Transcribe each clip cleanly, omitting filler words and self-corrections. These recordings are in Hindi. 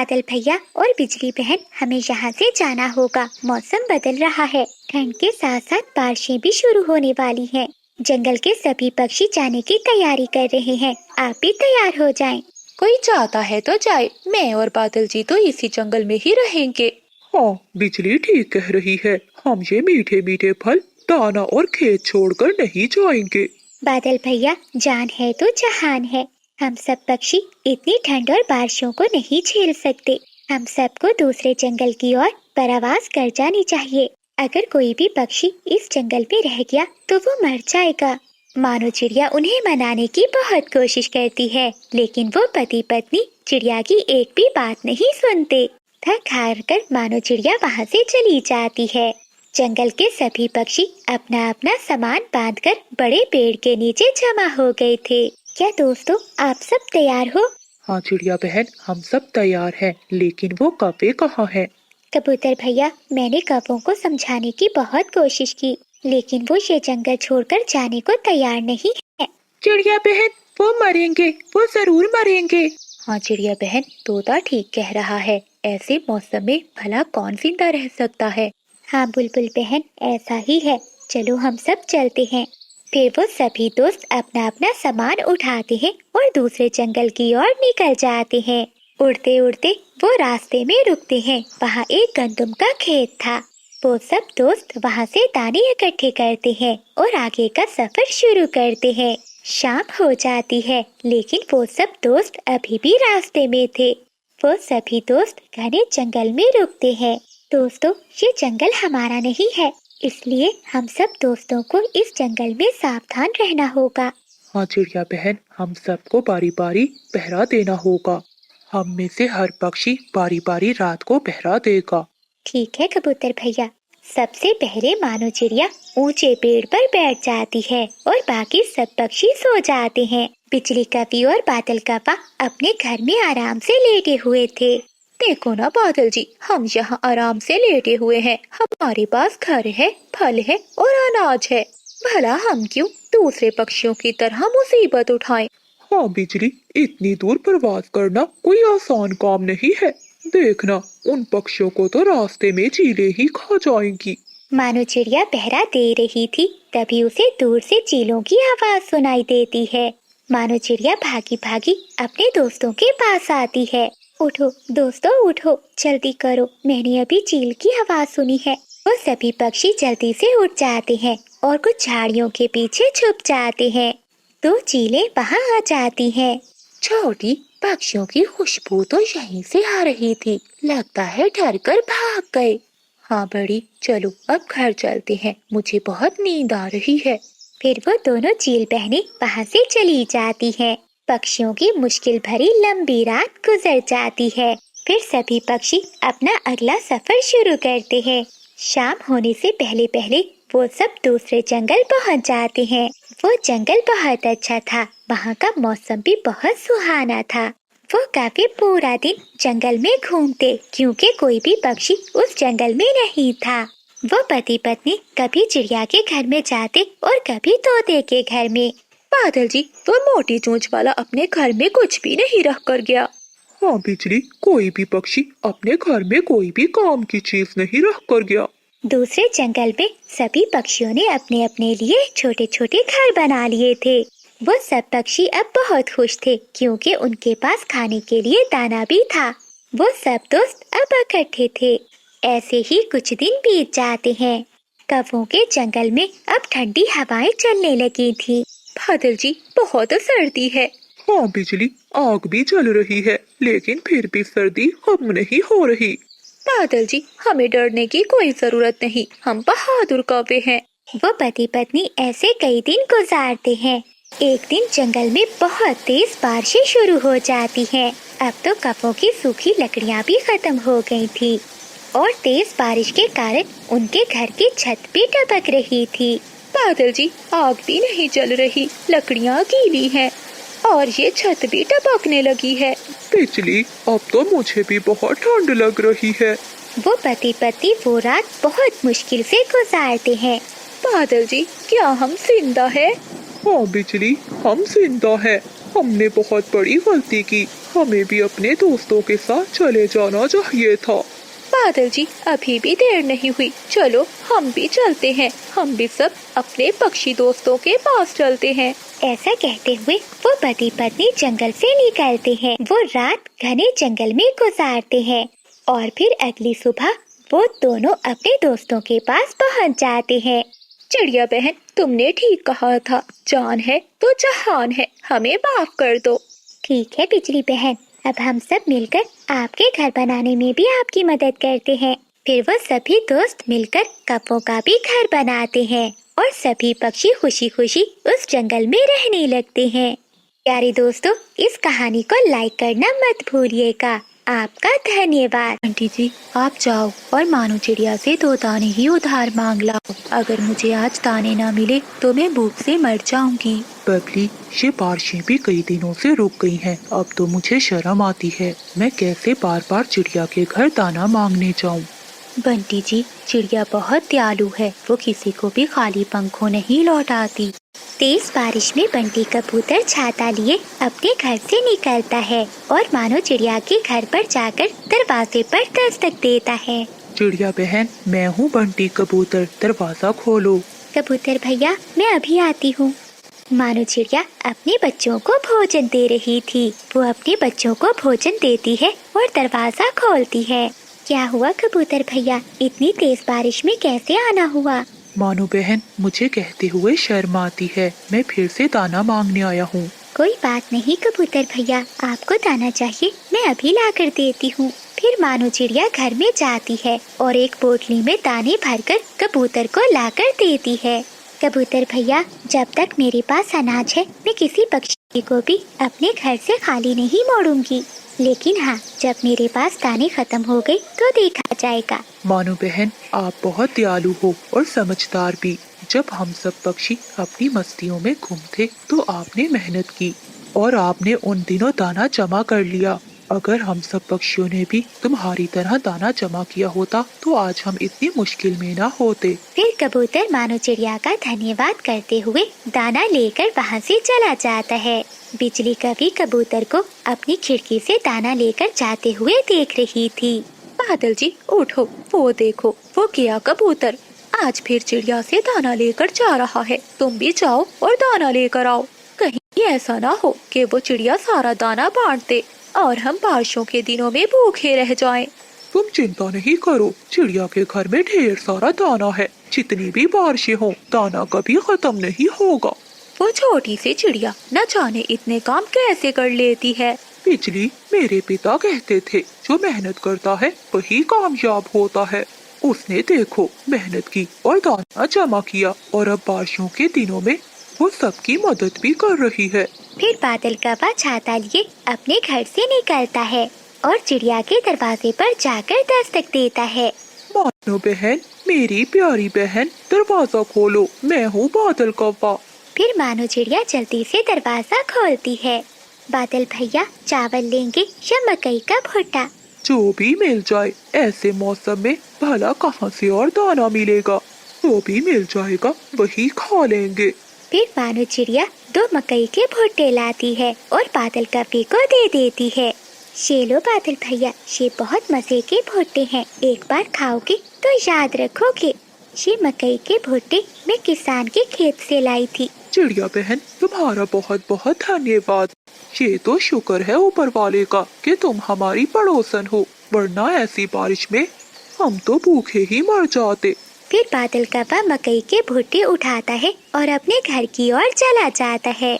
बादल भैया और बिजली बहन, हमें यहाँ से जाना होगा। मौसम बदल रहा है, ठंड के साथ साथ बारिशें भी शुरू होने वाली हैं। जंगल के सभी पक्षी जाने की तैयारी कर रहे हैं, आप भी तैयार हो जाएं। कोई चाहता है तो जाए, मैं और बादल जी तो इसी जंगल में ही रहेंगे। हाँ, बिजली ठीक कह रही है, हम ये मीठे मीठे फल, दाना और खेत छोड़कर नहीं जाएंगे। बादल भैया, जान है तो जहान है। हम सब पक्षी इतनी ठंड और बारिशों को नहीं झेल सकते। हम सबको दूसरे जंगल की ओर परवास कर जानी चाहिए। अगर कोई भी पक्षी इस जंगल में रह गया तो वो मर जाएगा। मानो चिड़िया उन्हें मनाने की बहुत कोशिश करती है, लेकिन वो पति पत्नी चिड़िया की एक भी बात नहीं सुनते। थक हार कर मानो चिड़िया वहाँ से चली जाती है। जंगल के सभी पक्षी अपना अपना सामान बांधकर बड़े पेड़ के नीचे जमा हो गए थे। क्या दोस्तों, आप सब तैयार हो? हाँ चिड़िया बहन, हम सब तैयार हैं, लेकिन वो कौवे कहाँ हैं? कबूतर भैया, मैंने कौवों को समझाने की बहुत कोशिश की, लेकिन वो ये जंगल छोड़कर जाने को तैयार नहीं है। चिड़िया बहन, वो मरेंगे, वो जरूर मरेंगे। हाँ चिड़िया बहन, तोता ठीक कह रहा है, ऐसे मौसम में भला कौन जिंदा रह सकता है। हाँ बुलबुल बहन, ऐसा ही है। चलो हम सब चलते हैं। फिर वो सभी दोस्त अपना अपना सामान उठाते हैं और दूसरे जंगल की ओर निकल जाते हैं। उड़ते उड़ते वो रास्ते में रुकते हैं। वहाँ एक गंदम का खेत था। वो सब दोस्त वहाँ से दाने इकट्ठे करते हैं और आगे का सफर शुरू करते हैं। शाम हो जाती है, लेकिन वो सब दोस्त अभी भी रास्ते में थे। वो सभी दोस्त घने जंगल में रुकते हैं। दोस्तों, ये जंगल हमारा नहीं है, इसलिए हम सब दोस्तों को इस जंगल में सावधान रहना होगा। हाँ चिड़िया बहन, हम सबको बारी बारी पहरा देना होगा। हम में से हर पक्षी बारी बारी रात को पहरा देगा। ठीक है कबूतर भैया। सबसे पहले मानो चिड़िया ऊंचे पेड़ पर बैठ जाती है और बाकी सब पक्षी सो जाते हैं। बिजली कवि और बादल कव्वा अपने घर में आराम से लेटे हुए थे। देखो ना बादल जी, हम यहाँ आराम से लेटे हुए हैं। हमारे पास घर है, फल है और अनाज है। भला हम क्यों दूसरे पक्षियों की तरह मुसीबत उठाएं? हाँ बिजली, इतनी दूर प्रवास करना कोई आसान काम नहीं है। देखना, उन पक्षियों को तो रास्ते में चीलें ही खा जाएंगी। मानो चिड़िया पहरा दे रही थी, तभी उसे दूर से चीलों की आवाज सुनाई देती है। मानो चिड़िया भागी भागी अपने दोस्तों के पास आती है। उठो दोस्तों, उठो, जल्दी करो, मैंने अभी चील की आवाज सुनी है। वो सभी पक्षी जल्दी से उठ जाते हैं और कुछ झाड़ियों के पीछे छुप जाते हैं। दो चीलें वहाँ आ जाती हैं। छोटी, पक्षियों की खुशबू तो यहीं से आ रही थी, लगता है डर कर भाग गए। हाँ बड़ी, चलो अब घर चलते हैं, मुझे बहुत नींद आ रही है। फिर वो दोनों चील बहनें वहाँ से चली जाती हैं। पक्षियों की मुश्किल भरी लंबी रात गुजर जाती है। फिर सभी पक्षी अपना अगला सफर शुरू करते हैं। शाम होने से पहले पहले वो सब दूसरे जंगल पहुँच जाते हैं। वो जंगल बहुत अच्छा था, वहाँ का मौसम भी बहुत सुहाना था। वो काफी पूरा दिन जंगल में घूमते, क्योंकि कोई भी पक्षी उस जंगल में नहीं था। वो पति पत्नी कभी चिड़िया के घर में जाते और कभी तोते के घर में। बादल जी, वो मोटी चोंच वाला अपने घर में कुछ भी नहीं रख कर गया। हाँ बिजली, कोई भी पक्षी अपने घर में कोई भी काम की चीज नहीं रख कर गया। दूसरे जंगल में सभी पक्षियों ने अपने अपने लिए छोटे छोटे घर बना लिए थे। वो सब पक्षी अब बहुत खुश थे, क्योंकि उनके पास खाने के लिए दाना भी था। वो सब दोस्त अब इकट्ठे थे। ऐसे ही कुछ दिन बीत जाते हैं। कौवों के जंगल में अब ठंडी हवाएं चलने लगी थी। बादल जी, बहुत सर्दी है। हाँ बिजली, आग भी जल रही है, लेकिन फिर भी सर्दी कम नहीं हो रही। बादल जी, हमें डरने की कोई जरूरत नहीं, हम बहादुर कौवे हैं। वो पति पत्नी ऐसे कई दिन गुजारते हैं। एक दिन जंगल में बहुत तेज बारिशें शुरू हो जाती हैं। अब तो कौवों की सूखी लकड़ियाँ भी खत्म हो गई थी और तेज बारिश के कारण उनके घर की छत भी टपक रही थी। बादल जी, आग भी नहीं जल रही, लकड़ियाँ गीली हैं और ये छत भी टपकने लगी है। बिजली, अब तो मुझे भी बहुत ठंड लग रही है। वो पति पत्नी वो रात बहुत मुश्किल से गुजारते हैं। बादल जी, क्या हम जिंदा है? हाँ बिजली, हम जिंदा है। हमने बहुत बड़ी गलती की, हमें भी अपने दोस्तों के साथ चले जाना चाहिए था। बादल जी, अभी भी देर नहीं हुई, चलो हम भी चलते हैं। हम भी सब अपने पक्षी दोस्तों के पास चलते हैं। ऐसा कहते हुए वो पति पत्नी जंगल से निकलते हैं। वो रात घने जंगल में गुजारते हैं और फिर अगली सुबह वो दोनों अपने दोस्तों के पास पहुंच जाते हैं। चिड़िया बहन, तुमने ठीक कहा था, जान है तो जहान है, हमें माफ कर दो। ठीक है बिजली बहन, अब हम सब मिलकर आपके घर बनाने में भी आपकी मदद करते हैं। फिर वो सभी दोस्त मिलकर कपों का भी घर बनाते हैं और सभी पक्षी खुशी खुशी उस जंगल में रहने लगते हैं। प्यारे दोस्तों, इस कहानी को लाइक करना मत भूलिएगा। आपका धन्यवाद। आंटी जी, आप जाओ और मानो चिड़िया से 2 दाने ही उधार मांग लाओ। अगर मुझे आज दाने ना मिले तो मैं भूख से मर जाऊंगी। बबली, ये बारिशें भी कई दिनों से रुक गई हैं। अब तो मुझे शर्म आती है, मैं कैसे बार बार चिड़िया के घर दाना मांगने जाऊं। बंटी जी, चिड़िया बहुत दयालु है, वो किसी को भी खाली पंखों नहीं लौटाती। तेज बारिश में बंटी कबूतर छाता लिए अपने घर से निकलता है और मानो चिड़िया के घर पर जाकर दरवाजे पर दस्तक देता है। चिड़िया बहन, मैं हूँ बंटी कबूतर, दरवाजा खोलो। कबूतर भैया, मैं अभी आती हूँ। मानो चिड़िया अपने बच्चों को भोजन दे रही थी। वो अपने बच्चों को भोजन देती है और दरवाजा खोलती है। क्या हुआ कबूतर भैया, इतनी तेज बारिश में कैसे आना हुआ? मानो बहन, मुझे कहते हुए शर्म आती है, मैं फिर से दाना मांगने आया हूँ। कोई बात नहीं कबूतर भैया, आपको दाना चाहिए, मैं अभी ला कर देती हूँ। फिर मानो चिड़िया घर में जाती है और एक पोटली में दाने भरकर कबूतर को लाकर देती है। कबूतर भैया, जब तक मेरे पास अनाज है मैं किसी पक्षी को भी अपने घर से खाली नहीं मोड़ूंगी। लेकिन हाँ, जब मेरे पास दाने खत्म हो गए तो देखा जाएगा। मानो बहन, आप बहुत दयालु हो और समझदार भी। जब हम सब पक्षी अपनी मस्तियों में घूमते तो आपने मेहनत की और आपने उन दिनों दाना जमा कर लिया। अगर हम सब पक्षियों ने भी तुम्हारी तरह दाना जमा किया होता तो आज हम इतनी मुश्किल में ना होते। फिर कबूतर मानो चिड़िया का धन्यवाद करते हुए दाना लेकर वहाँ से चला जाता है। बिजली कभी कबूतर को अपनी खिड़की से दाना लेकर जाते हुए देख रही थी। बादल जी, उठो, वो देखो, वो गया कबूतर। आज फिर चिड़िया से दाना लेकर जा रहा है। तुम भी जाओ और दाना लेकर आओ। कहीं ऐसा ना हो कि वो चिड़िया सारा दाना बांट दे और हम बारिशों के दिनों में भूखे रह जाएं। तुम चिंता नहीं करो, चिड़िया के घर में ढेर सारा दाना है। जितनी भी बारिशें हो, दाना कभी खत्म नहीं होगा। वो छोटी सी चिड़िया न जाने इतने काम कैसे कर लेती है। बिजली, मेरे पिता कहते थे, जो मेहनत करता है वही कामयाब होता है। उसने देखो मेहनत की और दाना जमा किया और अब बारिशों के दिनों में वो सबकी मदद भी कर रही है। फिर बादल कौवा छाता लिए अपने घर से निकलता है और चिड़िया के दरवाजे पर जाकर दस्तक देता है। मानो बहन, मेरी प्यारी बहन, दरवाजा खोलो, मैं हूँ बादल कौवा। फिर मानो चिड़िया जल्दी से दरवाजा खोलती है। बादल भैया, चावल लेंगे या मकई का भुट्टा? जो भी मिल जाए, ऐसे मौसम में भला कहाँ से और दाना मिलेगा। जो भी मिल जाएगा वही खा लेंगे। फिर मानो चिड़िया 2 मकई के भुट्टे लाती है और बादल कौवे को दे देती है। ये लो बादल भैया, ये बहुत मजे के भुट्टे हैं, एक बार खाओगे तो याद रखोगे। ये मकई के भुट्टे मैं किसान के खेत से लाई थी। चिड़िया बहन, तुम्हारा बहुत बहुत धन्यवाद। ये तो शुक्र है ऊपर वाले का कि तुम हमारी पड़ोसन हो, वरना ऐसी बारिश में हम तो भूखे ही मर जाते। फिर बादल कौवा मकई के भुट्टे उठाता है और अपने घर की ओर चला जाता है।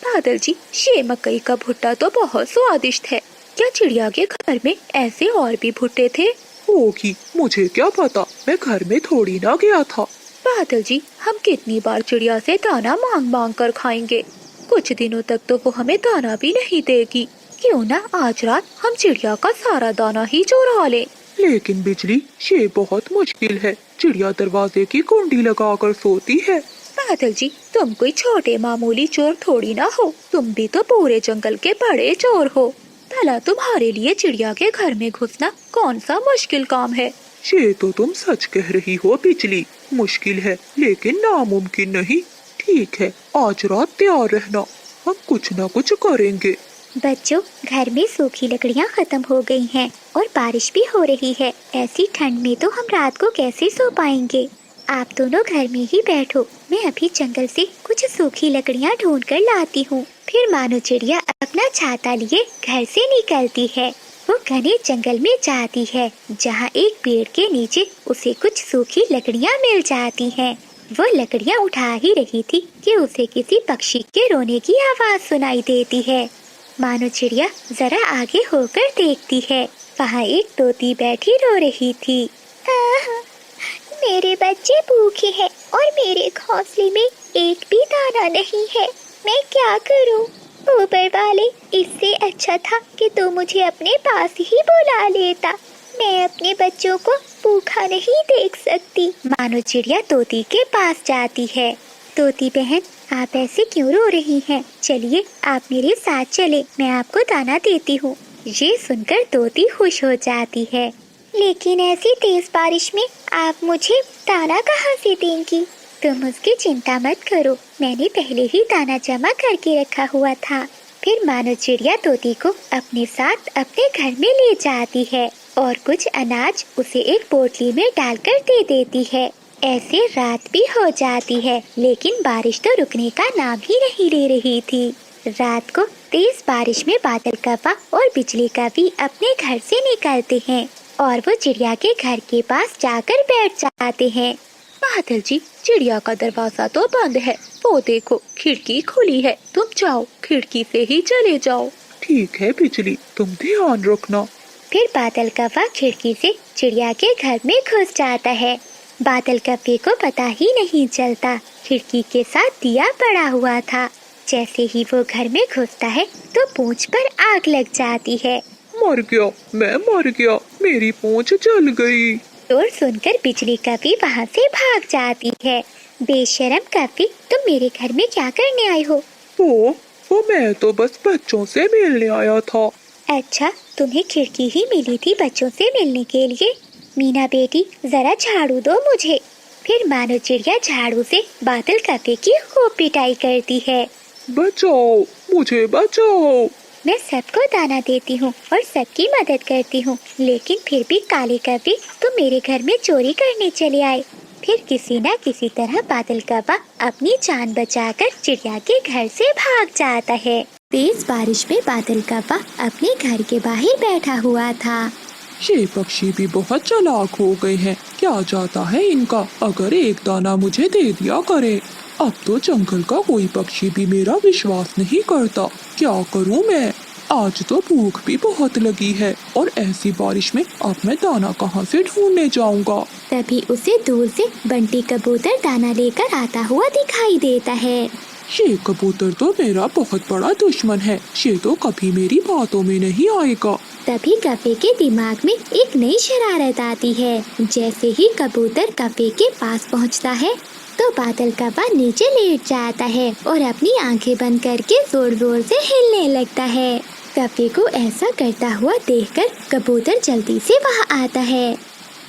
बादल जी, ये मकई का भुट्टा तो बहुत स्वादिष्ट है। क्या चिड़िया के घर में ऐसे और भी भुट्टे थे? होगी, मुझे क्या पता, मैं घर में थोड़ी ना गया था। बादल जी, हम कितनी बार चिड़िया से दाना मांग मांग कर खाएंगे। कुछ दिनों तक तो वो हमें दाना भी नहीं देगी। क्यों ना आज रात हम चिड़िया का सारा दाना ही चुरा लें। लेकिन बिजली, ये बहुत मुश्किल है। चिड़िया दरवाजे की कुंडी लगाकर सोती है। बादल जी, तुम कोई छोटे मामूली चोर थोड़ी ना हो, तुम भी तो पूरे जंगल के बड़े चोर हो। भला तुम्हारे लिए चिड़िया के घर में घुसना कौन सा मुश्किल काम है? ये तो तुम सच कह रही हो बिजली, मुश्किल है लेकिन नामुमकिन नहीं। ठीक है, आज रात तैयार रहना, हम कुछ न कुछ करेंगे। बच्चों, घर में सूखी लकड़ियाँ खत्म हो गई हैं और बारिश भी हो रही है। ऐसी ठंड में तो हम रात को कैसे सो पाएंगे? आप दोनों घर में ही बैठो, मैं अभी जंगल से कुछ सूखी लकड़ियाँ ढूंढ कर लाती हूँ। फिर मानो चिड़िया अपना छाता लिए घर से निकलती है। वो घने जंगल में जाती है, जहाँ एक पेड़ के नीचे उसे कुछ सूखी लकड़ियाँ मिल जाती हैं। वो लकड़ियाँ उठा ही रही थी कि उसे किसी पक्षी के रोने की आवाज सुनाई देती है। मानो चिड़िया जरा आगे होकर देखती है, वहाँ एक तोती बैठी रो रही थी। मेरे बच्चे भूखे हैं और मेरे घोंसले में एक भी दाना नहीं है, मैं क्या करूँ? ऊपर वाले, इससे अच्छा था कि तू मुझे अपने पास ही बुला लेता। मैं अपने बच्चों को भूखा नहीं देख सकती। मानो चिड़िया तोती के पास जाती है। तोती बहन, आप ऐसे क्यों रो रही हैं? चलिए आप मेरे साथ चले, मैं आपको दाना देती हूँ। ये सुनकर तोती खुश हो जाती है। लेकिन ऐसी तेज बारिश में आप मुझे दाना कहाँ से देंगी? तुम उसकी चिंता मत करो, मैंने पहले ही दाना जमा करके रखा हुआ था। फिर मानो चिड़िया तोती को अपने साथ अपने घर में ले जाती है और कुछ अनाज उसे एक पोटली में डालकर दे देती है। ऐसे रात भी हो जाती है, लेकिन बारिश तो रुकने का नाम ही नहीं ले रही थी। रात को तेज बारिश में बादल कव्वा और बिजली कव्वी अपने घर से निकलते हैं और वो चिड़िया के घर के पास जाकर बैठ जाते हैं। बादल जी, चिड़िया का दरवाजा तो बंद है, वो देखो खिड़की खुली है, तुम जाओ खिड़की से ही चले जाओ। ठीक है बिजली, तुम ध्यान रखना। फिर बादल कव्वा खिड़की से चिड़िया के घर में घुस जाता है। बादल कव्वे को पता ही नहीं चलता, खिड़की के साथ दिया पड़ा हुआ था। जैसे ही वो घर में घुसता है तो पूंछ पर आग लग जाती है। मर गया, मैं मर गया, मेरी पूंछ जल गई। शोर सुनकर बिजली कव्वी वहाँ से भाग जाती है। बेशरम कव्वी, तुम मेरे घर में क्या करने आई हो? वो मैं तो बस बच्चों से मिलने आया था। अच्छा, तुम्हें खिड़की ही मिली थी बच्चों से मिलने के लिए? मीना बेटी, जरा झाड़ू दो मुझे। फिर मानो चिड़िया झाड़ू से बादल कव्वे की खूब पिटाई करती है। बचाओ, मुझे बचाओ। मैं सबको दाना देती हूँ और सबकी मदद करती हूँ, लेकिन फिर भी काले कव्वे तुम मेरे घर में चोरी करने चले आए। फिर किसी न किसी तरह बादल कव्वा अपनी जान बचाकर चिड़िया के घर से भाग जाता है। तेज बारिश में बादल कव्वा अपने घर के बाहर बैठा हुआ था। ये पक्षी भी बहुत चालाक हो गए हैं, क्या जाता है इनका, अगर एक दाना मुझे दे दिया करे। अब तो जंगल का कोई पक्षी भी मेरा विश्वास नहीं करता, क्या करूं मैं? आज तो भूख भी बहुत लगी है और ऐसी बारिश में अब मैं दाना कहाँ से ढूंढने जाऊंगा? तभी उसे दूर से बंटी कबूतर दाना लेकर आता हुआ दिखाई देता है। ये कबूतर तो मेरा बहुत बड़ा दुश्मन है, ये तो कभी मेरी बातों में नहीं आएगा। तभी कव्वे के दिमाग में एक नई शरारत आती है। जैसे ही कबूतर कव्वे के पास पहुंचता है तो बादल कव्वा नीचे लेट जाता है और अपनी आंखें बंद करके जोर जोर से हिलने लगता है। कव्वे को ऐसा करता हुआ देखकर कबूतर जल्दी से वहाँ आता है।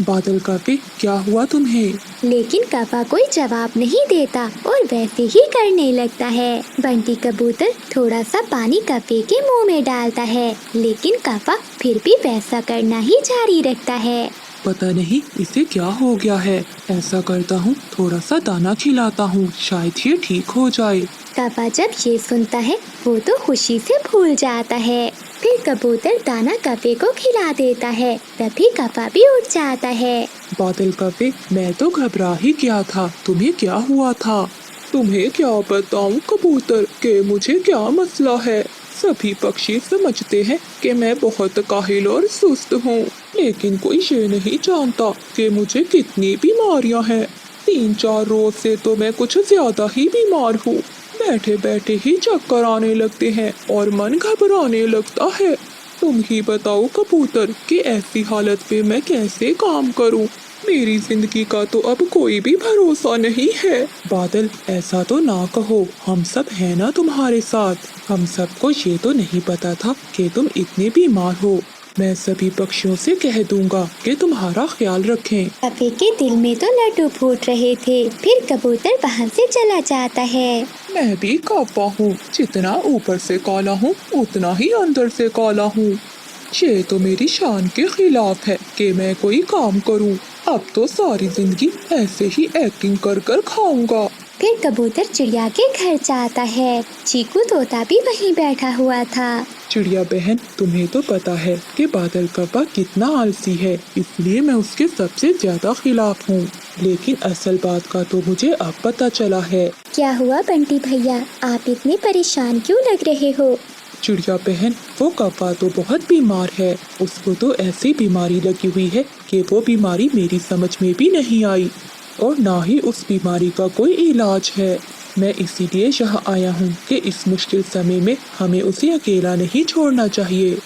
बादल कव्वे, क्या हुआ तुम्हें? लेकिन कव्वा कोई जवाब नहीं देता और वैसे ही करने लगता है। बंटी कबूतर थोड़ा सा पानी कव्वे के मुंह में डालता है, लेकिन कव्वा फिर भी वैसा करना ही जारी रखता है। पता नहीं इसे क्या हो गया है, ऐसा करता हूँ थोड़ा सा दाना खिलाता हूँ, शायद ये ठीक हो जाए। कव्वा जब ये सुनता है वो तो खुशी से भूल जाता है। फिर कबूतर दाना कव्वे को खिला देता है, तभी कव्वा भी उठ जाता है। बादल कव्वे, मैं तो घबरा ही गया था, तुम्हें क्या हुआ था? तुम्हें क्या बताऊं कबूतर के मुझे क्या मसला है। सभी पक्षी समझते हैं कि मैं बहुत काहिल और सुस्त हूँ, लेकिन कोई ये नहीं जानता कि मुझे कितनी बीमारियाँ हैं। 3-4 रोज से तो मैं कुछ ज्यादा ही बीमार हूँ। बैठे बैठे ही चक्कर आने लगते हैं और मन घबराने लगता है। तुम ही बताओ कबूतर कि ऐसी हालत पे मैं कैसे काम करूं? मेरी जिंदगी का तो अब कोई भी भरोसा नहीं है। बादल, ऐसा तो ना कहो, हम सब हैं ना तुम्हारे साथ। हम सबको ये तो नहीं पता था कि तुम इतने बीमार हो। मैं सभी पक्षियों से कह दूंगा कि तुम्हारा ख्याल रखें। कौवे के दिल में तो लड्डू फूट रहे थे। फिर कबूतर वहाँ से चला जाता है। मैं भी कौवा हूँ, जितना ऊपर से काला हूँ उतना ही अंदर से काला हूँ। ये तो मेरी शान के खिलाफ है कि मैं कोई काम करूँ। अब तो सारी जिंदगी ऐसे ही एक्टिंग कर कर खाऊंगा। फिर कबूतर चिड़िया के घर जाता है। चीकू तोता भी वहीं बैठा हुआ था। चिड़िया बहन, तुम्हें तो पता है कि बादल कौवा कितना आलसी है, इसलिए मैं उसके सबसे ज्यादा खिलाफ हूँ। लेकिन असल बात का तो मुझे अब पता चला है। क्या हुआ बंटी भैया, आप इतने परेशान क्यों लग रहे हो? चिड़िया बहन, वो कौवा तो बहुत बीमार है। उसको तो ऐसी बीमारी लगी हुई है कि वो बीमारी मेरी समझ में भी नहीं आई और ना ही उस बीमारी का कोई इलाज है। मैं इसीलिए यहाँ आया हूँ कि इस मुश्किल समय में हमें उसे अकेला नहीं छोड़ना चाहिए।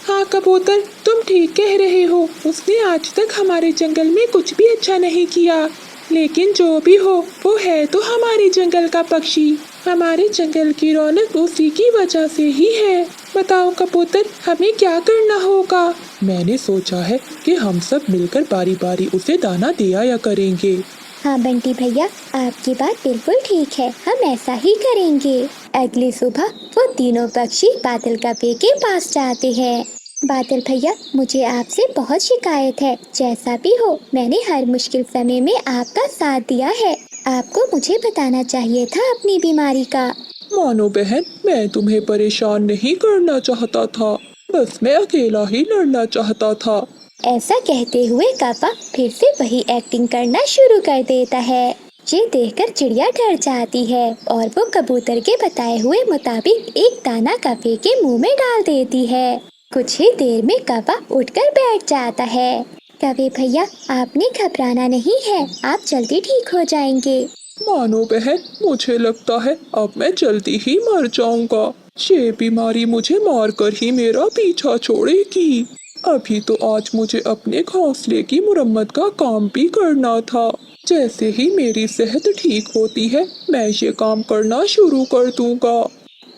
हाँ कबूतर, तुम ठीक कह रहे हो। उसने आज तक हमारे जंगल में कुछ भी अच्छा नहीं किया। लेकिन जो भी हो, वो है तो हमारे जंगल का पक्षी। हमारे जंगल की रौनक उसी की वजह से ही है। बताओ कबूतर, हमें क्या करना होगा? मैंने सोचा है कि हम सब मिलकर बारी बारी उसे दाना दिया करेंगे। हाँ बंटी भैया, आपकी बात बिल्कुल ठीक है, हम ऐसा ही करेंगे। अगली सुबह वो तीनों पक्षी बादल कौवे के पास जाते हैं। बादल भैया, मुझे आपसे बहुत शिकायत है। जैसा भी हो, मैंने हर मुश्किल समय में आपका साथ दिया है। आपको मुझे बताना चाहिए था अपनी बीमारी का। मानो बहन, मैं तुम्हें परेशान नहीं करना चाहता था, बस मैं अकेला ही लड़ना चाहता था। ऐसा कहते हुए कौवा फिर से वही एक्टिंग करना शुरू कर देता है। ये देखकर चिड़िया डर जाती है और वो कबूतर के बताए हुए मुताबिक एक दाना कौवे के मुंह में डाल देती है। कुछ ही देर में कौवा उठकर बैठ जाता है। कौवे भैया, आपने घबराना नहीं है, आप जल्दी ठीक हो जाएंगे। मानो बहन, मुझे लगता है अब मैं जल्दी ही मर जाऊंगा। ये बीमारी मुझे मारकर ही मेरा पीछा छोड़ेगी। अभी तो आज मुझे अपने घोंसले की मुरम्मत का काम भी करना था। जैसे ही मेरी सेहत ठीक होती है, मैं ये काम करना शुरू कर दूंगा।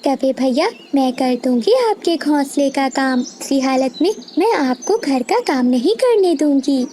कौवे भैया, मैं कर दूंगी आपके घोंसले का काम। इसी हालत में मैं आपको घर का काम नहीं करने दूंगी।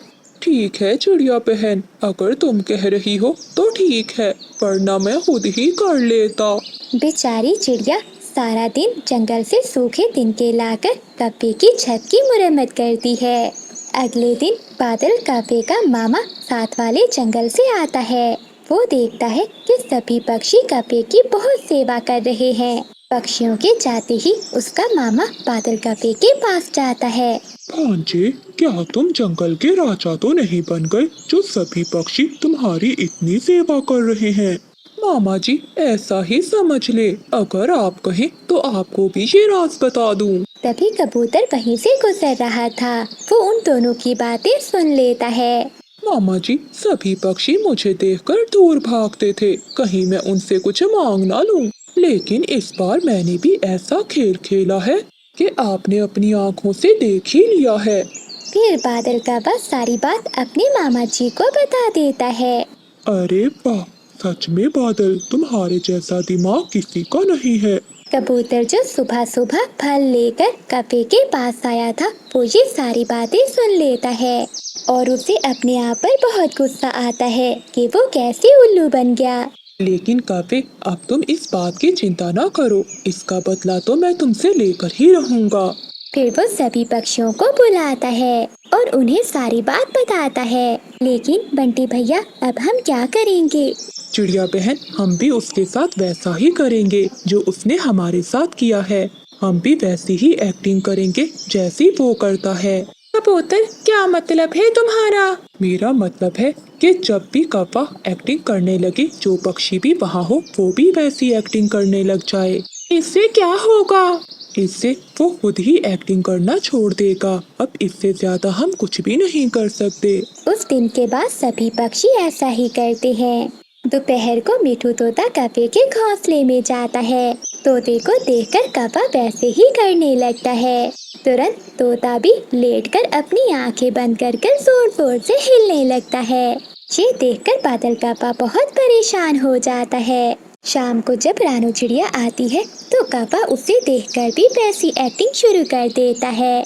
ठीक है चिड़िया बहन, अगर तुम कह रही हो तो ठीक है, वरना मैं खुद ही कर लेता। बेचारी चिड़िया सारा दिन जंगल से सूखे तिनके लाकर कौवे की छत की मुरम्मत करती है। अगले दिन बादल कौवे का मामा साथ वाले जंगल से आता है। वो देखता है कि सभी पक्षी कौवे की बहुत सेवा कर रहे हैं। पक्षियों के जाते ही उसका मामा बादल कौवे के पास जाता है। भांजे, क्या तुम जंगल के राजा तो नहीं बन गए जो सभी पक्षी तुम्हारी इतनी सेवा कर रहे हैं? मामा जी, ऐसा ही समझ ले। अगर आप कहें तो आपको भी ये राज बता दूं। तभी कबूतर वहीं से गुजर रहा था। वो उन दोनों की बातें सुन लेता है। मामा जी, सभी पक्षी मुझे देखकर दूर भागते थे, कहीं मैं उनसे कुछ मांग ना लूं। लेकिन इस बार मैंने भी ऐसा खेल खेला है कि आपने अपनी आँखों से देख ही लिया है। फिर बादल कौवा सारी बात अपने मामा जी को बता देता है। अरे वाह, सच में बादल, तुम्हारे जैसा दिमाग किसी का नहीं है। कबूतर जो सुबह सुबह फल लेकर कौवे के पास आया था, वो ये सारी बातें सुन लेता है और उसे अपने आप पर बहुत गुस्सा आता है कि वो कैसे उल्लू बन गया। लेकिन कौवे, अब तुम इस बात की चिंता ना करो, इसका बदला तो मैं तुमसे लेकर ही रहूंगा। फिर वो सभी पक्षियों को बुलाता है और उन्हें सारी बात बताता है। लेकिन बंटी भैया, अब हम क्या करेंगे? चिड़िया बहन, हम भी उसके साथ वैसा ही करेंगे जो उसने हमारे साथ किया है। हम भी वैसी ही एक्टिंग करेंगे जैसी वो करता है। कबूतर, क्या मतलब है तुम्हारा? मेरा मतलब है कि जब भी कौवा एक्टिंग करने लगे, जो पक्षी भी वहाँ हो वो भी वैसी एक्टिंग करने लग जाए। इससे क्या होगा? इससे वो खुद ही एक्टिंग करना छोड़ देगा। अब इससे ज्यादा हम कुछ भी नहीं कर सकते। उस दिन के बाद सभी पक्षी ऐसा ही करते हैं। दोपहर को मिठू तोता कौवे के घोंसले में जाता है। तोते को देखकर कौवा वैसे ही करने लगता है। तुरंत तोता भी लेटकर अपनी आंखें बंद कर जोर जोर से हिलने लगता है। ये देखकर बादल कौवा बहुत परेशान हो जाता है। शाम को जब रानू चिड़िया आती है तो कौवा उसे देखकर भी वैसी एक्टिंग शुरू कर देता है।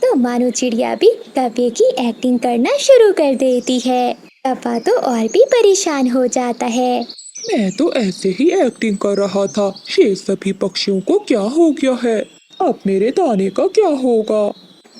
तो मानो चिड़िया भी कव्वे की एक्टिंग करना शुरू कर देती है। कव्वा तो और भी परेशान हो जाता है। मैं तो ऐसे ही एक्टिंग कर रहा था, ये सभी पक्षियों को क्या हो गया है? अब मेरे दाने का क्या होगा?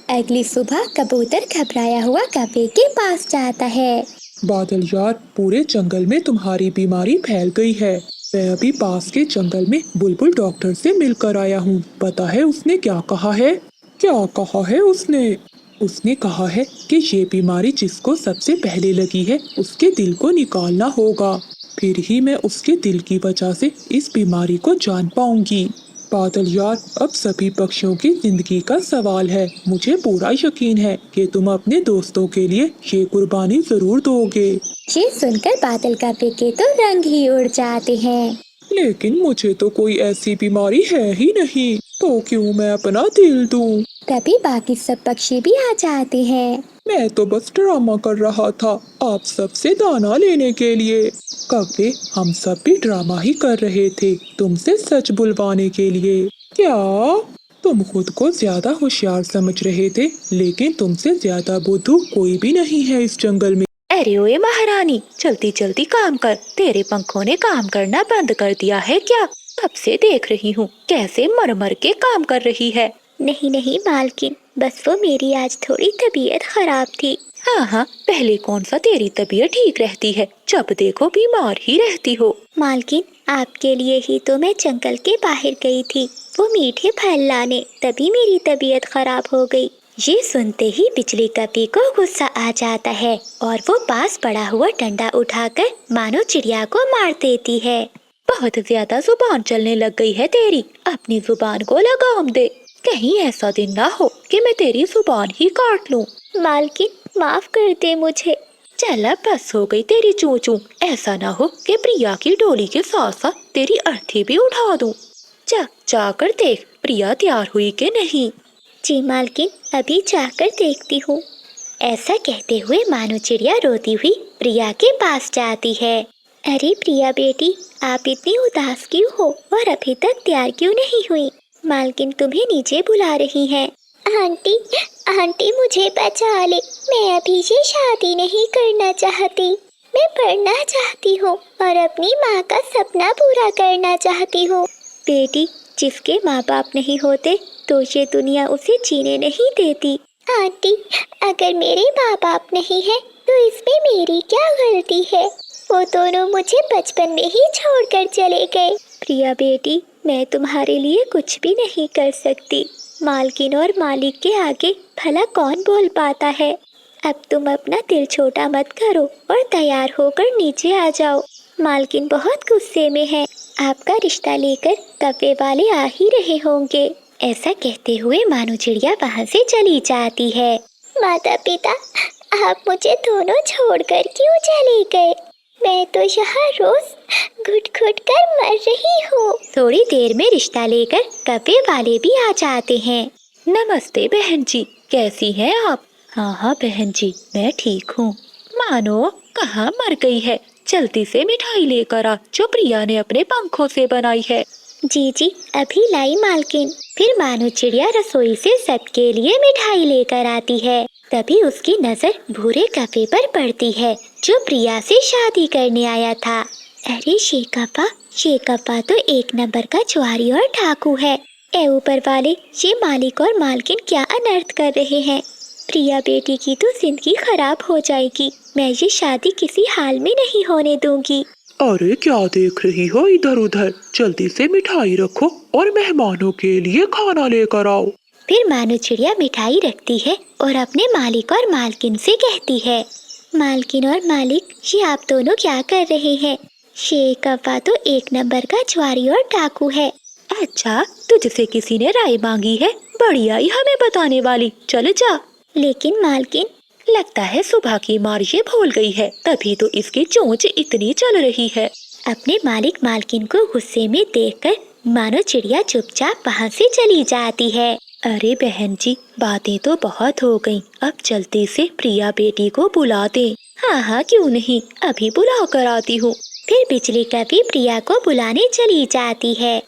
अगली सुबह कबूतर घबराया हुआ कव्वे के पास जाता है। बादल यार, पूरे जंगल में तुम्हारी बीमारी फैल गई है। मैं अभी पास के जंगल में बुलबुल डॉक्टर से मिलकर आया हूँ। पता है उसने क्या कहा है? क्या कहा है उसने? उसने कहा है कि ये बीमारी जिसको सबसे पहले लगी है उसके दिल को निकालना होगा, फिर ही मैं उसके दिल की वजह से इस बीमारी को जान पाऊंगी। बादल यार, अब सभी पक्षियों की जिंदगी का सवाल है। मुझे पूरा यकीन है कि तुम अपने दोस्तों के लिए ये कुर्बानी जरूर दोगे। ये सुनकर बादल कव्वे के तो रंग ही उड़ जाते हैं। लेकिन मुझे तो कोई ऐसी बीमारी है ही नहीं, तो क्यों मैं अपना दिल दूं? तभी बाकी सब पक्षी भी आ जाते हैं। मैं तो बस ड्रामा कर रहा था आप सबसे दाना लेने के लिए। कव्वे, हम सब भी ड्रामा ही कर रहे थे तुमसे सच बुलवाने के लिए। क्या तुम खुद को ज्यादा होशियार समझ रहे थे? लेकिन तुमसे ज्यादा बुद्धू कोई भी नहीं है इस जंगल में। अरे ओए महारानी, जल्दी जल्दी काम कर। तेरे पंखों ने काम करना बंद कर दिया है क्या? कब से देख रही हूँ कैसे मर मर के काम कर रही है। नहीं नहीं मालकिन, बस वो मेरी आज थोड़ी तबीयत खराब थी। हाँ हाँ, पहले कौन सा तेरी तबीयत ठीक रहती है, जब देखो बीमार ही रहती हो। मालकिन, आपके लिए ही तो मैं जंगल के बाहर गई थी, वो मीठे फल लाने, तभी मेरी तबीयत खराब हो गई। ये सुनते ही बिजली कव्वे को गुस्सा आ जाता है और वो पास पड़ा हुआ डंडा उठाकर मानो चिड़िया को मार देती है। बहुत ज्यादा जुबान चलने लग गई है तेरी, अपनी जुबान को लगाम दे। कहीं ऐसा दिन ना हो कि मैं तेरी जुबान ही काट लूं। मालकिन, माफ कर दे मुझे। चल अब बस हो गई तेरी चू चू। ऐसा ना हो कि प्रिया की डोली के साथ साथ तेरी अर्थी भी उठा दूं। जा जाकर देख प्रिया तैयार हुई कि नहीं। जी मालकिन, अभी जाकर देखती हूँ। ऐसा कहते हुए मानो चिड़िया रोती हुई प्रिया के पास जाती है। अरे प्रिया बेटी, आप इतनी उदास क्यों हो और अभी तक तैयार क्यों नहीं हुई? मालकिन तुम्हें नीचे बुला रही हैं। आंटी, आंटी मुझे बचा ले, मैं अभी ये शादी नहीं करना चाहती। मैं पढ़ना चाहती हूँ और अपनी माँ का सपना पूरा करना चाहती हूँ। बेटी, जिसके माँ बाप नहीं होते तो ये दुनिया उसे जीने नहीं देती। आंटी, अगर मेरे माँ बाप नहीं है तो इसमें मेरी क्या गलती है? वो दोनों मुझे बचपन में ही छोड़कर चले गए। प्रिया बेटी, मैं तुम्हारे लिए कुछ भी नहीं कर सकती। मालकिन और मालिक के आगे भला कौन बोल पाता है? अब तुम अपना दिल छोटा मत करो और तैयार होकर नीचे आ जाओ। मालकिन बहुत गुस्से में है, आपका रिश्ता लेकर कव्वे वाले आ ही रहे होंगे। ऐसा कहते हुए मानो चिड़िया वहाँ से चली जाती है। माता पिता, आप मुझे दोनों छोड़कर क्यों चले गए? मैं तो यहाँ रोज घुट घुट कर मर रही हूँ। थोड़ी देर में रिश्ता लेकर कव्वे वाले भी आ जाते हैं। नमस्ते बहन जी, कैसी हैं आप? हाँ हाँ बहन जी, मैं ठीक हूँ। मानो कहाँ मर गई है, जल्दी से मिठाई लेकर आ जो प्रिया ने अपने पंखों से बनाई है। जी जी, अभी लाई मालकिन। फिर मानो चिड़िया रसोई से सबके लिए मिठाई लेकर आती है। तभी उसकी नजर भूरे कव्वे पर पड़ती है जो प्रिया से शादी करने आया था। अरे ये कव्वा तो एक नंबर का जुआरी और डाकू है। ए ऊपर वाले, ये मालिक और मालकिन क्या अनर्थ कर रहे हैं? प्रिया बेटी की तो जिंदगी खराब हो जाएगी। मैं ये शादी किसी हाल में नहीं होने दूंगी। अरे क्या देख रही हो इधर उधर? जल्दी से मिठाई रखो और मेहमानों के लिए खाना लेकर आओ। फिर मानो चिड़िया मिठाई रखती है और अपने मालिक और मालकिन से कहती है, मालकिन और मालिक, ये आप दोनों क्या कर रहे हैं? ये कव्वा तो एक नंबर का जुआरी और डाकू है। अच्छा, तुझसे किसी ने राय मांगी है? बढ़िया ही हमें बताने वाली, चल जा। लेकिन मालकिन, लगता है सुबह की मार ये भूल गई है, तभी तो इसकी चोंच इतनी चल रही है। अपने मालिक मालकिन को गुस्से में देखकर मानो चिड़िया चुपचाप वहाँ से चली जाती है। अरे बहन जी, बातें तो बहुत हो गईं, अब जल्दी से प्रिया बेटी को बुला दे। हाँ हाँ क्यों नहीं, अभी बुला कर आती हूँ। फिर बिजली कव्वे प्रिया को बुलाने चली जाती है।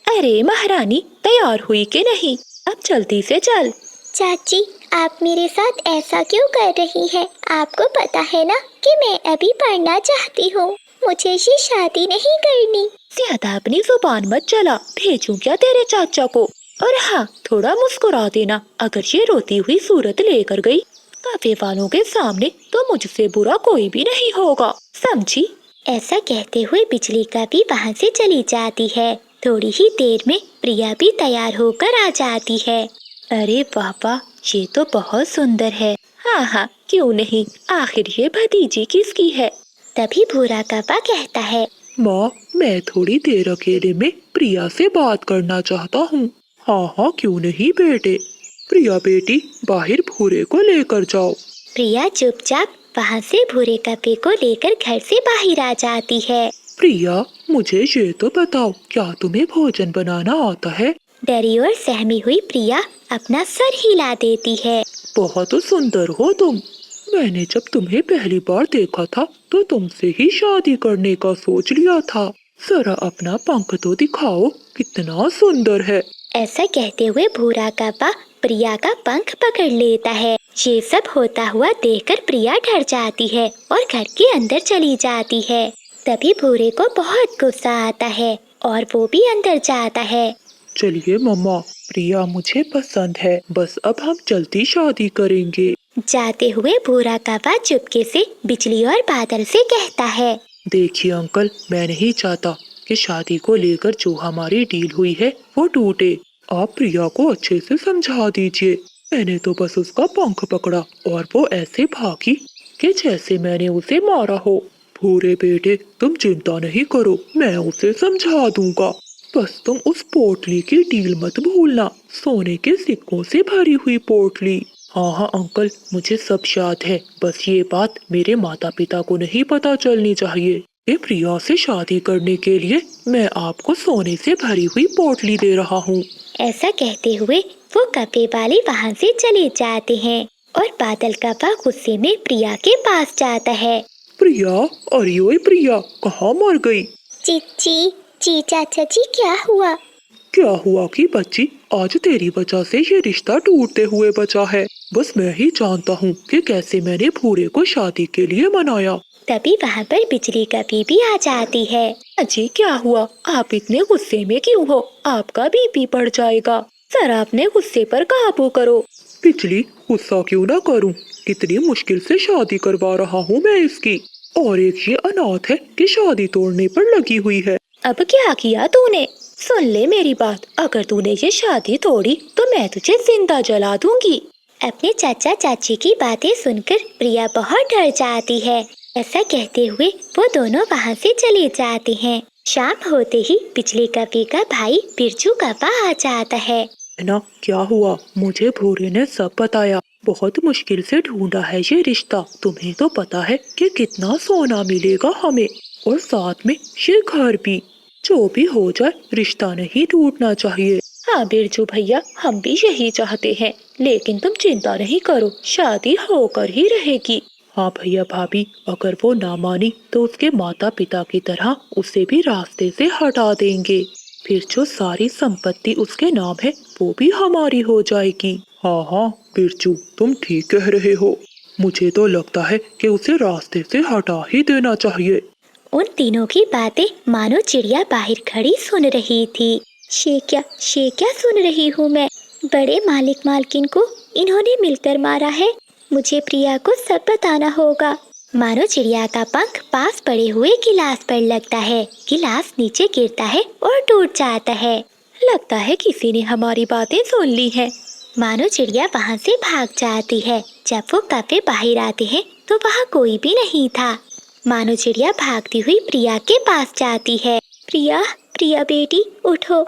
अरे महारानी, तैयार हुई कि नहीं? अब जल्दी से चल। चाची, आप मेरे साथ ऐसा क्यों कर रही हैं? आपको पता है ना कि मैं अभी पढ़ना चाहती हूँ। मुझे ये शादी नहीं करनी। ज्यादा अपनी जुबान मत चला, भेजूं क्या तेरे चाचा को? और हाँ, थोड़ा मुस्कुरा देना अगर ये रोती हुई सूरत लेकर गई काफे वालों के सामने, तो मुझसे बुरा कोई भी नहीं होगा, समझी? ऐसा कहते हुए बिजली का भी वहाँ से चली जाती है। थोड़ी ही देर में प्रिया भी तैयार होकर आ जाती है। अरे पापा, ये तो बहुत सुंदर है। हाँ हाँ, क्यों नहीं, आखिर ये भतीजी किसकी है? तभी भूरा कौवा कहता है, माँ, मैं थोड़ी देर अकेले में प्रिया से बात करना चाहता हूँ। हाँ हाँ, क्यों नहीं बेटे। प्रिया बेटी, बाहर भूरे को लेकर जाओ। प्रिया चुपचाप वहाँ से भूरे कौवे को लेकर घर से बाहर आ जाती है। प्रिया, मुझे ये तो बताओ, क्या तुम्हें भोजन बनाना आता है? डरी और सहमी हुई प्रिया अपना सर हिला देती है। बहुत सुंदर हो तुम। मैंने जब तुम्हें पहली बार देखा था तो तुमसे ही शादी करने का सोच लिया था। जरा अपना पंख तो दिखाओ, कितना सुंदर है। ऐसा कहते हुए भूरा कौवा प्रिया का पंख पकड़ लेता है। ये सब होता हुआ देखकर प्रिया डर जाती है और घर के अंदर चली जाती है। तभी भूरे को बहुत गुस्सा आता है और वो भी अंदर जाता है। चलिए मम्मा, प्रिया मुझे पसंद है, बस अब हम जल्दी शादी करेंगे। जाते हुए भूरा कौवा चुपके से बिजली और बादल से कहता है, देखिए अंकल, मैं नहीं चाहता कि शादी को लेकर जो हमारी डील हुई है वो टूटे। आप प्रिया को अच्छे से समझा दीजिए। मैंने तो बस उसका पंख पकड़ा और वो ऐसे भागी कि जैसे मैंने उसे मारा हो। भूरे बेटे, तुम चिंता नहीं करो, मैं उसे समझा दूंगा। बस तुम उस पोटली की डील मत भूलना, सोने के सिक्कों से भरी हुई पोटली। हाँ हाँ अंकल, मुझे सब याद है, बस ये बात मेरे माता पिता को नहीं पता चलनी चाहिए कि प्रिया से शादी करने के लिए मैं आपको सोने से भरी हुई पोटली दे रहा हूँ। ऐसा कहते हुए वो कौवे वाले वहाँ से चले जाते हैं और बादल कौवा गुस्से में प्रिया के पास जाता है। प्रिया, अरे ओए प्रिया, कहाँ मर गई? जी चाचा जी, क्या हुआ? क्या हुआ कि बच्ची, आज तेरी वजह से ये रिश्ता टूटते हुए बचा है। बस मैं ही जानता हूँ कि कैसे मैंने भूरे को शादी के लिए मनाया। तभी वहाँ पर बिजली कौवी भी आ जाती है। अजी, क्या हुआ? आप इतने गुस्से में क्यों हो? आपका बीपी बढ़ जाएगा। जरा अपने गुस्से पर काबू करो। बिजली, गुस्सा क्यों ना करूं? कितनी मुश्किल से शादी करवा रहा हूँ मैं इसकी। और एक ये अनाथ है कि शादी तोड़ने पर लगी हुई है। अब क्या किया तूने? सुन ले मेरी बात, अगर तूने ये शादी तोड़ी तो मैं तुझे जिंदा जला दूंगी। अपने चाचा चाची की बातें सुनकर प्रिया बहुत डर जाती है। ऐसा कहते हुए वो दोनों वहाँ से चले जाते हैं। शाम होते ही बिजली कौवे का भाई बिरजू कौवा आ जाता है। ना, क्या हुआ? मुझे भूरे ने सब बताया। बहुत मुश्किल से ढूंढा है ये रिश्ता। तुम्हें तो पता है कि कितना सोना मिलेगा हमें, और साथ में ये घर भी। जो भी हो जाए, रिश्ता नहीं टूटना चाहिए। हाँ बिरजू भैया, हम भी यही चाहते हैं, लेकिन तुम चिंता नहीं करो, शादी होकर ही रहेगी। हाँ भैया भाभी, अगर वो ना मानी तो उसके माता पिता की तरह उसे भी रास्ते से हटा देंगे। फिर जो सारी संपत्ति उसके नाम है वो भी हमारी हो जाएगी। हाँ हाँ बिरजू, तुम ठीक कह रहे हो। मुझे तो लगता है कि उसे रास्ते से हटा ही देना चाहिए। उन तीनों की बातें मानो चिड़िया बाहर खड़ी सुन रही थी। शे क्या सुन रही हूँ मैं? बड़े मालिक मालकिन को इन्होंने मिलकर मारा है। मुझे प्रिया को सब बताना होगा। मानो चिड़िया का पंख पास पड़े हुए गिलास पर लगता है। गिलास नीचे गिरता है और टूट जाता है। लगता है किसी ने हमारी बातें सुन ली हैं। मानो चिड़िया वहाँ से भाग जाती है। जब वो कौवे बाहर आते हैं तो वहाँ कोई भी नहीं था। मानो चिड़िया भागती हुई प्रिया के पास जाती है। प्रिया बेटी, उठो।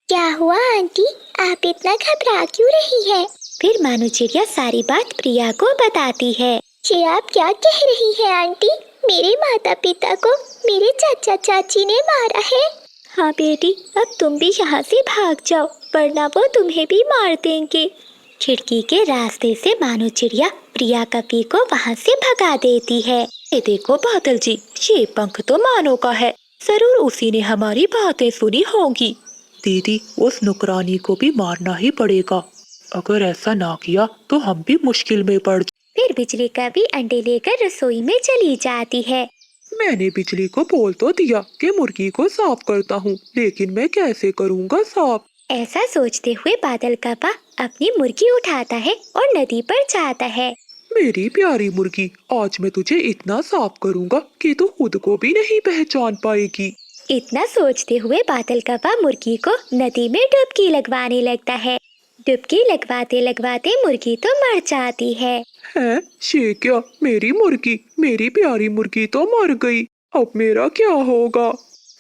क्या हुआ आंटी, आप इतना घबरा क्यों रही है? फिर मानो चिड़िया सारी बात प्रिया को बताती है। ये आप क्या कह रही है आंटी? मेरे माता पिता को मेरे चाचा चाची ने मारा है। हाँ बेटी, अब तुम भी यहाँ से भाग जाओ, वरना वो तुम्हें भी मार देंगे। खिड़की के रास्ते से मानो चिड़िया प्रिया कौवे को वहाँ से भगा देती है। ये देखो बादल जी, ये पंख तो मानो का है, जरूर उसी ने हमारी बातें सुनी होंगी। दीदी, उस नुकरानी को भी मारना ही पड़ेगा। अगर ऐसा ना किया तो हम भी मुश्किल में पड़ फिर बिजली कभी अंडे लेकर रसोई में चली जाती है। मैंने बिजली को बोल तो दिया कि मुर्गी को साफ करता हूँ, लेकिन मैं कैसे करूँगा साफ? ऐसा सोचते हुए बादल कौवा अपनी मुर्गी उठाता है और नदी पर जाता है। मेरी प्यारी मुर्गी, आज मैं तुझे इतना साफ करूँगा कि तू खुद को भी नहीं पहचान पाएगी। इतना सोचते हुए बादल कौवा मुर्गी को नदी में डुबकी लगवाने लगता है। डुबकी लगवाते लगवाते मुर्गी तो मर जाती है। है ये क्या? मेरी मुर्गी, मेरी प्यारी मुर्गी तो मर गई। अब मेरा क्या होगा?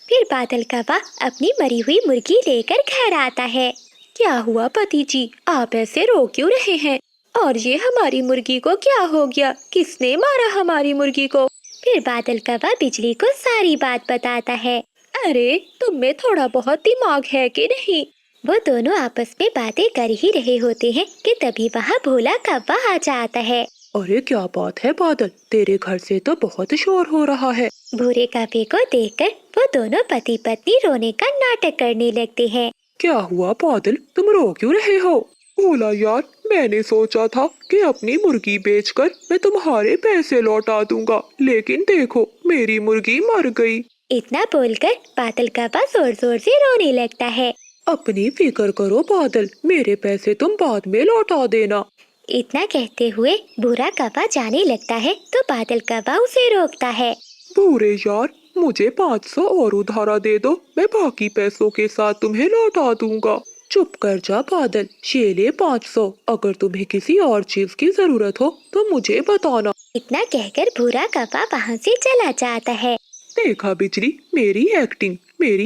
फिर बादल कौवा अपनी मरी हुई मुर्गी लेकर घर आता है। क्या हुआ पति जी, आप ऐसे रो क्यों रहे हैं? और ये हमारी मुर्गी को क्या हो गया? किसने मारा हमारी मुर्गी को? फिर बादल कौवा बिजली को सारी बात बताता है। अरे तुम में थोड़ा बहुत दिमाग है कि नहीं? वो दोनों आपस में बातें कर ही रहे होते हैं कि तभी वहाँ भोला कौवा आ जाता है। अरे क्या बात है बादल, तेरे घर से तो बहुत शोर हो रहा है। भूरे कौवे को देखकर वो दोनों पति पत्नी रोने का नाटक करने लगते हैं। क्या हुआ बादल, तुम रो क्यों रहे हो? भोला यार, मैंने सोचा था कि अपनी मुर्गी बेचकर मैं तुम्हारे पैसे लौटा दूंगा, लेकिन देखो मेरी मुर्गी मर गई। इतना बोलकर बादल कौवा जोर जोर से रोने लगता है। अपनी फिक्र करो बादल, मेरे पैसे तुम बाद में लौटा देना। इतना कहते हुए भूरा कौवा जाने लगता है तो बादल कौवा उसे रोकता है। भूरे यार, मुझे 500 और उधारा दे दो, मैं बाकी पैसों के साथ तुम्हें लौटा दूंगा। चुप कर जा बादल, ये ले 500। अगर तुम्हें किसी और चीज की जरूरत हो तो मुझे बताना। इतना कहकर भूरा कौवा वहाँ से चला जाता है। देखा बिजली, मेरी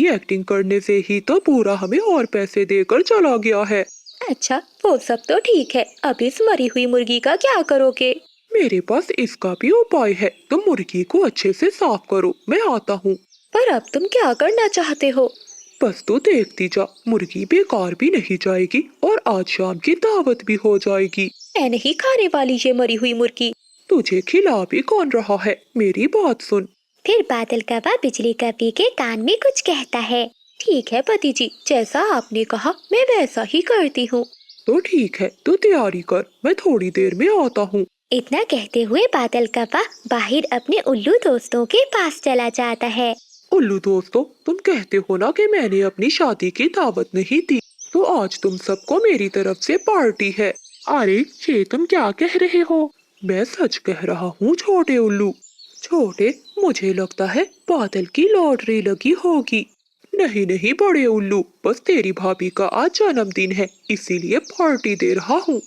एक्टिंग करने से ही तो पूरा हमें और पैसे देकर चला गया है। अच्छा वो सब तो ठीक है, अब इस मरी हुई मुर्गी का क्या करोगे? मेरे पास इसका भी उपाय है, तुम मुर्गी को अच्छे से साफ करो, मैं आता हूँ। पर अब तुम क्या करना चाहते हो? बस तू देखती जा, मुर्गी बेकार भी नहीं जाएगी और आज शाम की दावत भी हो जाएगी। मैं नहीं खाने वाली ये मरी हुई मुर्गी। तुझे खिला भी कौन रहा है, मेरी बात सुन। फिर बादल कौवा बिजली कौवे के कान में कुछ कहता है। ठीक है पति जी, जैसा आपने कहा मैं वैसा ही करती हूँ। तो ठीक है, तू तैयारी कर, मैं थोड़ी देर में आता हूँ। इतना कहते हुए बादल कौवा बाहर अपने उल्लू दोस्तों के पास चला जाता है। उल्लू दोस्तों, तुम कहते हो ना कि मैंने अपनी शादी की दावत नहीं दी, तो आज तुम सबको मेरी तरफ से पार्टी है। अरे ये तुम क्या कह रहे हो? मैं सच कह रहा हूँ छोटे उल्लू। छोटे, मुझे लगता है बादल की लॉटरी लगी होगी। नहीं नहीं बड़े उल्लू, बस तेरी भाभी का आज जन्मदिन है, इसीलिए पार्टी दे रहा हूँ।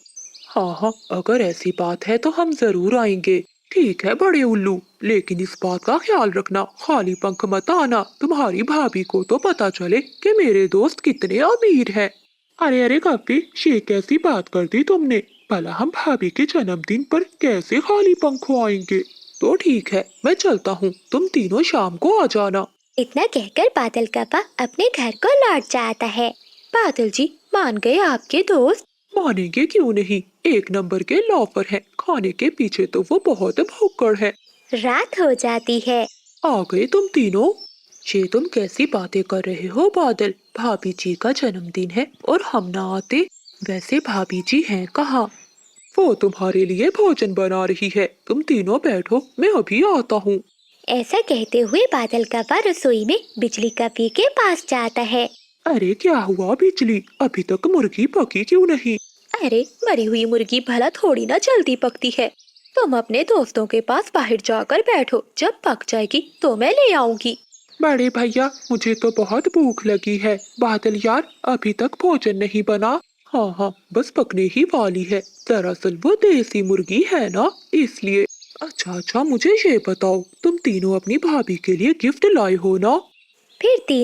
हाँ हाँ, अगर ऐसी बात है तो हम जरूर आएंगे। ठीक है बड़े उल्लू, लेकिन इस बात का ख्याल रखना, खाली पंख मत आना, तुम्हारी भाभी को तो पता चले कि मेरे दोस्त कितने अमीर हैं। अरे अरे कपी, ये कैसी बात कर दी तुमने? भला हम भाभी के जन्मदिन पर कैसे खाली पंख आएंगे? तो ठीक है, मैं चलता हूँ, तुम तीनों शाम को आ जाना। इतना कहकर बादल कौवा अपने घर को लौट जाता है। बादल जी, मान गए आपके दोस्त? मानेंगे क्यों नहीं, एक नंबर के लॉफर हैं, खाने के पीछे तो वो बहुत भुक्कड़ है। रात हो जाती है। आ गए तुम तीनों? ये तुम कैसी बातें कर रहे हो बादल? भाभी जी का जन्मदिन है और हम ना आते? वैसे भाभी जी हैं कहाँ? वो तुम्हारे लिए भोजन बना रही है, तुम तीनों बैठो, मैं अभी आता हूँ। ऐसा कहते हुए बादल कौवा रसोई में बिजली कौवे के पास जाता है। अरे क्या हुआ बिजली, अभी तक मुर्गी पकी क्यों नहीं? अरे मरी हुई मुर्गी भला थोड़ी ना जल्दी पकती है। तुम अपने दोस्तों के पास बाहर जाकर बैठो, जब पक जाएगी तो मैं ले आऊंगी। बड़े भैया, मुझे तो बहुत भूख लगी है। बादल यार, अभी तक भोजन नहीं बना। हाँ हाँ, बस पकने ही वाली है, दरअसल वो देसी मुर्गी है ना, इसलिए। अच्छा, मुझे ये बताओ, तुम तीनों अपनी भाभी के लिए गिफ्ट लाए हो ना? फिर तीन